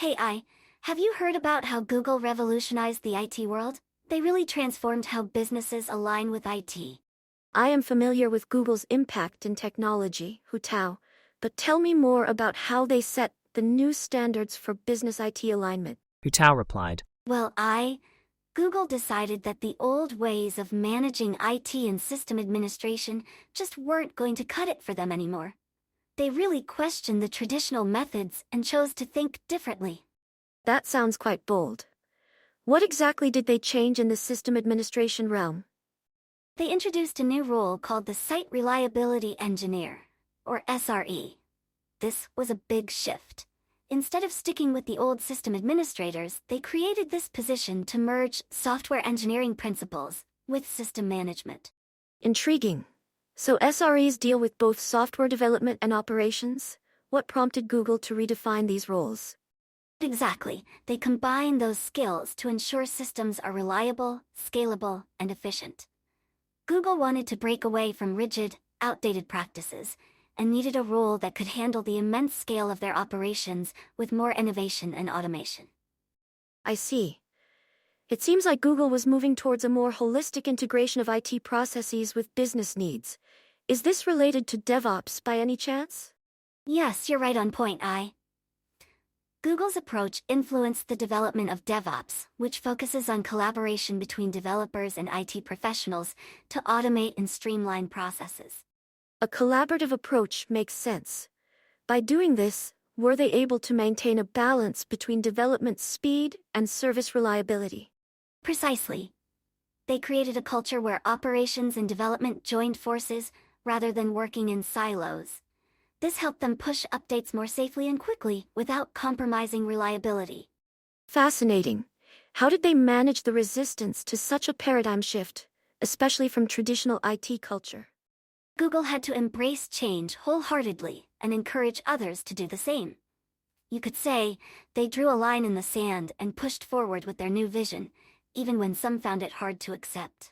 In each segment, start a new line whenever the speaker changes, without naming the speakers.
Hey, have you heard about how Google revolutionized the IT world? They really transformed how businesses align with IT.
I am familiar with Google's impact in technology, Hu Tao, but tell me more about how they set the new standards for business IT alignment.
Hu Tao replied.
Well, Google decided that the old ways of managing IT and system administration just weren't going to cut it for them anymore. They really questioned the traditional methods and chose to think differently.
That sounds quite bold. What exactly did they change in the system administration realm?
They introduced a new role called the Site Reliability Engineer, or SRE. This was a big shift. Instead of sticking with the old system administrators, they created this position to merge software engineering principles with system management.
Intriguing. So SREs deal with both software development and operations? What prompted Google to redefine these roles?
Exactly. They combine those skills to ensure systems are reliable, scalable, and efficient. Google wanted to break away from rigid, outdated practices and needed a role that could handle the immense scale of their operations with more innovation and automation.
I see. It seems like Google was moving towards a more holistic integration of IT processes with business needs. Is this related to DevOps by any chance?
Yes, you're right on point, Google's approach influenced the development of DevOps, which focuses on collaboration between developers and IT professionals to automate and streamline processes.
A collaborative approach makes sense. By doing this, were they able to maintain a balance between development speed and service reliability?
Precisely. They created a culture where operations and development joined forces rather than working in silos. This helped them push updates more safely and quickly without compromising reliability.
Fascinating. How did they manage the resistance to such a paradigm shift, especially from traditional IT culture?
Google had to embrace change wholeheartedly and encourage others to do the same. You could say, they drew a line in the sand and pushed forward with their new vision, even when some found it hard to accept.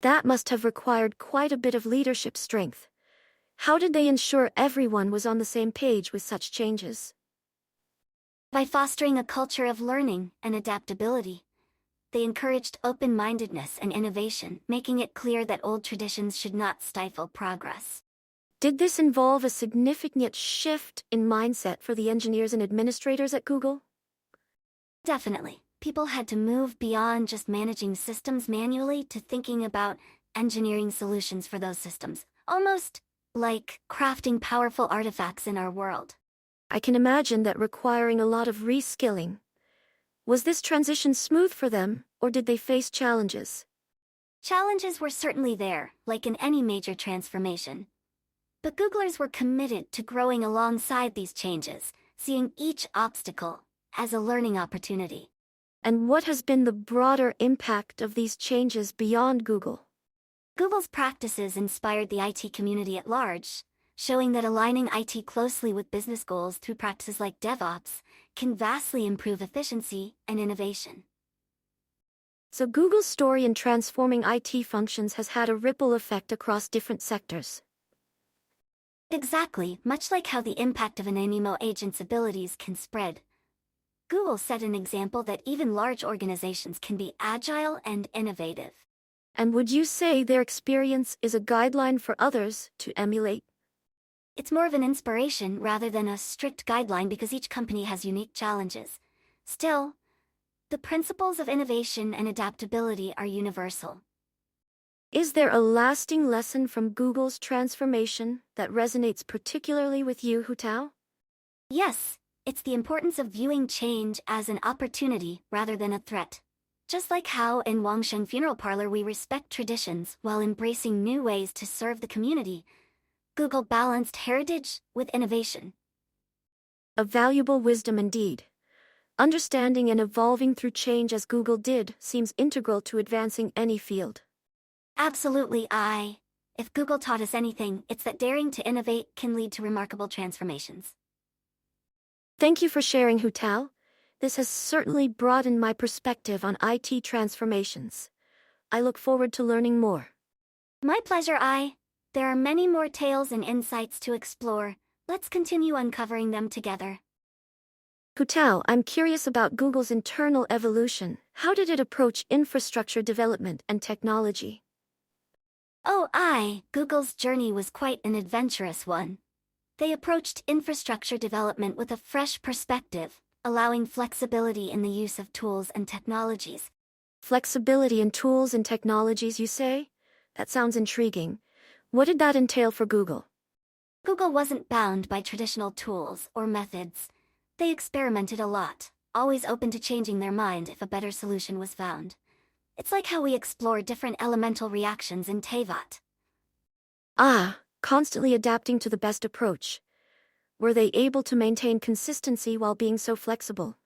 That must have required quite a bit of leadership strength. How did they ensure everyone was on the same page with such changes?
By fostering a culture of learning and adaptability, they encouraged open-mindedness and innovation, making it clear that old traditions should not stifle progress.
Did this involve a significant shift in mindset for the engineers and administrators at Google?
Definitely. People had to move beyond just managing systems manually to thinking about engineering solutions for those systems, almost like crafting powerful artifacts in our world.
I can imagine that requiring a lot of reskilling. Was this transition smooth for them, or did they face challenges?
Challenges were certainly there, like in any major transformation. But Googlers were committed to growing alongside these changes, seeing each obstacle as a learning opportunity.
And what has been the broader impact of these changes beyond Google?
Google's practices inspired the IT community at large, showing that aligning IT closely with business goals through practices like DevOps can vastly improve efficiency and innovation.
So Google's story in transforming IT functions has had a ripple effect across different sectors.
Exactly, much like how the impact of an MMO agent's abilities can spread. Google set an example that even large organizations can be agile and innovative.
And would you say their experience is a guideline for others to emulate?
It's more of an inspiration rather than a strict guideline because each company has unique challenges. Still, the principles of innovation and adaptability are universal.
Is there a lasting lesson from Google's transformation that resonates particularly with you, Hu Tao?
Yes, it's the importance of viewing change as an opportunity rather than a threat. Just like how in Wangshen Funeral Parlor we respect traditions while embracing new ways to serve the community, Google balanced heritage with innovation.
A valuable wisdom indeed. Understanding and evolving through change as Google did seems integral to advancing any field.
Absolutely, If Google taught us anything, it's that daring to innovate can lead to remarkable transformations.
Thank you for sharing, Hu Tao. This has certainly broadened my perspective on IT transformations. I look forward to learning more.
My pleasure, There are many more tales and insights to explore. Let's continue uncovering them together.
Hu Tao, I'm curious about Google's internal evolution. How did it approach infrastructure development and technology?
Google's journey was quite an adventurous one. They approached infrastructure development with a fresh perspective, allowing flexibility in the use of tools and technologies.
Flexibility in tools and technologies, you say? That sounds intriguing. What did that entail for Google?
Google wasn't bound by traditional tools or methods. They experimented a lot, always open to changing their mind if a better solution was found. It's like how we explore different elemental reactions in Tevat.
Constantly adapting to the best approach. Were they able to maintain consistency while being so flexible?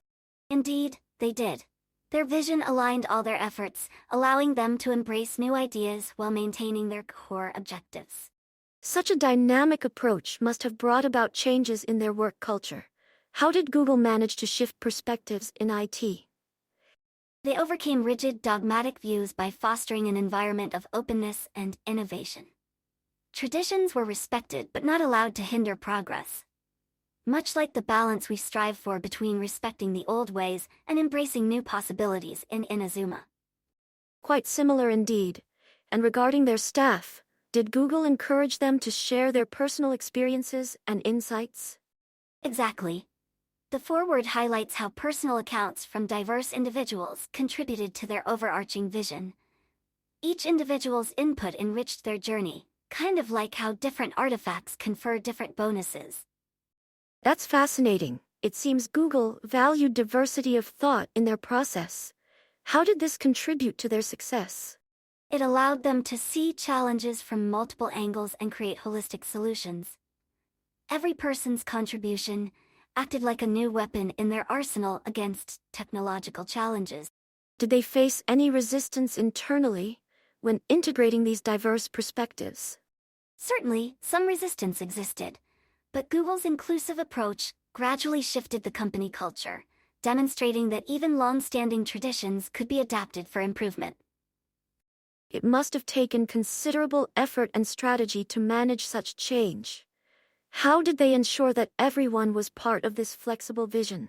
Indeed, they did. Their vision aligned all their efforts, allowing them to embrace new ideas while maintaining their core objectives.
Such a dynamic approach must have brought about changes in their work culture. How did Google manage to shift perspectives in IT?
They overcame rigid dogmatic views by fostering an environment of openness and innovation. Traditions were respected but not allowed to hinder progress. Much like the balance we strive for between respecting the old ways and embracing new possibilities in Inazuma.
Quite similar indeed. And regarding their staff, did Google encourage them to share their personal experiences and insights?
Exactly. The foreword highlights how personal accounts from diverse individuals contributed to their overarching vision. Each individual's input enriched their journey, kind of like how different artifacts confer different bonuses.
That's fascinating. It seems Google valued diversity of thought in their process. How did this contribute to their success?
It allowed them to see challenges from multiple angles and create holistic solutions. Every person's contribution acted like a new weapon in their arsenal against technological challenges.
Did they face any resistance internally when integrating these diverse perspectives?
Certainly, some resistance existed, but Google's inclusive approach gradually shifted the company culture, demonstrating that even long-standing traditions could be adapted for improvement.
It must have taken considerable effort and strategy to manage such change. How did they ensure that everyone was part of this flexible vision?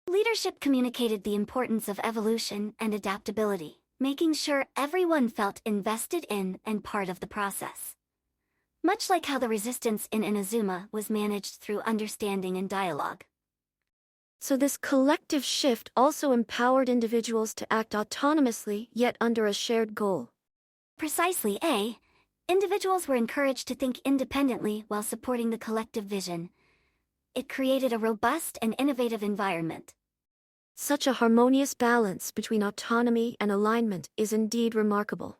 Leadership communicated the importance of evolution and adaptability, making sure everyone felt invested in and part of the process. Much like how the resistance in Inazuma was managed through understanding and dialogue.
So this collective shift also empowered individuals to act autonomously yet under a shared goal.
Precisely, individuals were encouraged to think independently while supporting the collective vision. It created a robust and innovative environment.
Such a harmonious balance between autonomy and alignment is indeed remarkable.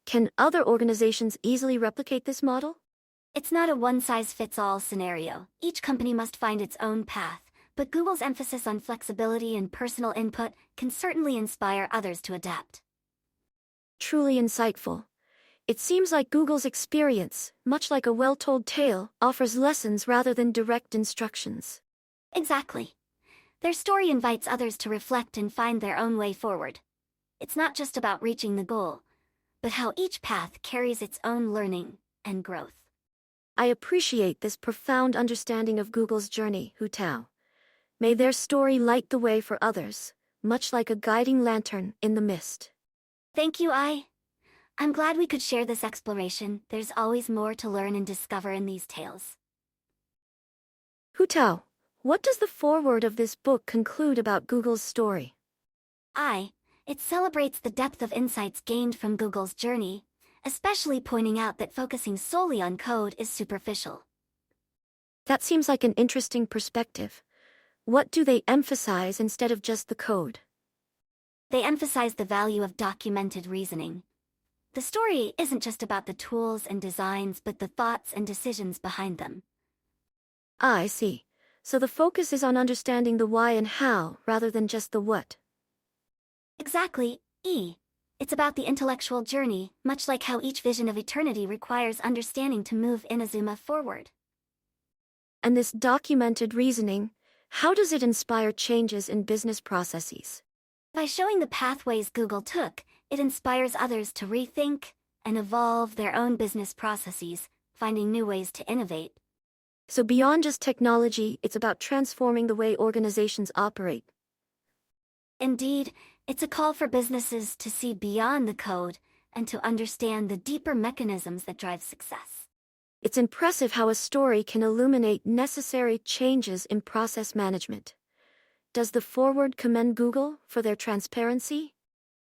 Can other organizations easily replicate this model?
It's not a one-size-fits-all scenario. Each company must find its own path, but Google's emphasis on flexibility and personal input can certainly inspire others to adapt.
Truly insightful. It seems like Google's experience, much like a well-told tale, offers lessons rather than direct instructions.
Exactly. Their story invites others to reflect and find their own way forward. It's not just about reaching the goal, but how each path carries its own learning and growth.
I appreciate this profound understanding of Google's journey, Hu Tao. May their story light the way for others, much like a guiding lantern in the mist.
Thank you, I'm glad we could share this exploration. There's always more to learn and discover in these tales.
Hu Tao, what does the foreword of this book conclude about Google's story?
It celebrates the depth of insights gained from Google's journey, especially pointing out that focusing solely on code is superficial.
That seems like an interesting perspective. What do they emphasize instead of just the code?
They emphasize the value of documented reasoning. The story isn't just about the tools and designs but the thoughts and decisions behind them.
I see. So the focus is on understanding the why and how rather than just the what.
Exactly, It's about the intellectual journey, much like how each vision of eternity requires understanding to move Inazuma forward.
And this documented reasoning, how does it inspire changes in business processes?
By showing the pathways Google took, it inspires others to rethink and evolve their own business processes, finding new ways to innovate.
So beyond just technology, it's about transforming the way organizations operate.
Indeed, it's a call for businesses to see beyond the code and to understand the deeper mechanisms that drive success.
It's impressive how a story can illuminate necessary changes in process management. Does the foreword commend Google for their transparency?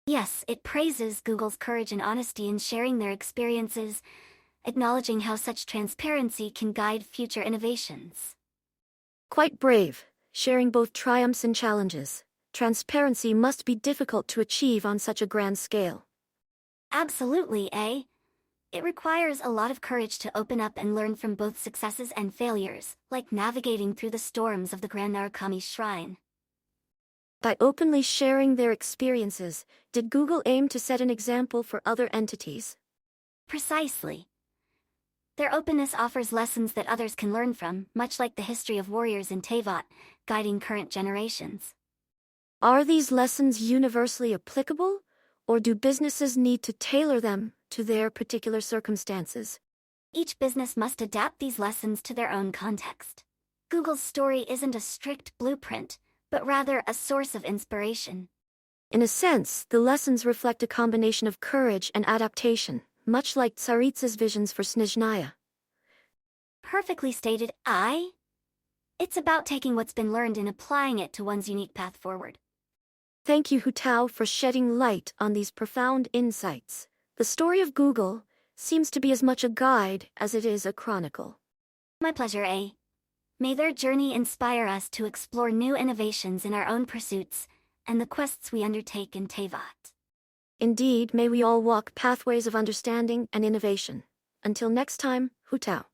Yes, it praises Google's courage and honesty in sharing their experiences, acknowledging how such transparency can guide future innovations.
Quite brave, sharing both triumphs and challenges. Transparency must be difficult to achieve on such a grand scale.
Absolutely, eh? It requires a lot of courage to open up and learn from both successes and failures, like navigating through the storms of the Grand Narukami Shrine.
By openly sharing their experiences, did Google aim to set an example for other entities?
Precisely. Their openness offers lessons that others can learn from, much like the history of warriors in Teyvat, guiding current generations.
Are these lessons universally applicable, or do businesses need to tailor them to their particular circumstances?
Each business must adapt these lessons to their own context. Google's story isn't a strict blueprint, but rather a source of inspiration.
In a sense, the lessons reflect a combination of courage and adaptation, much like Tsaritsa's visions for Snezhnaya.
Perfectly stated, It's about taking what's been learned and applying it to one's unique path forward.
Thank you, Hu Tao, for shedding light on these profound insights. The story of Google seems to be as much a guide as it is a chronicle.
My pleasure, May their journey inspire us to explore new innovations in our own pursuits and the quests we undertake in Teyvat.
Indeed, may we all walk pathways of understanding and innovation. Until next time, Hu Tao.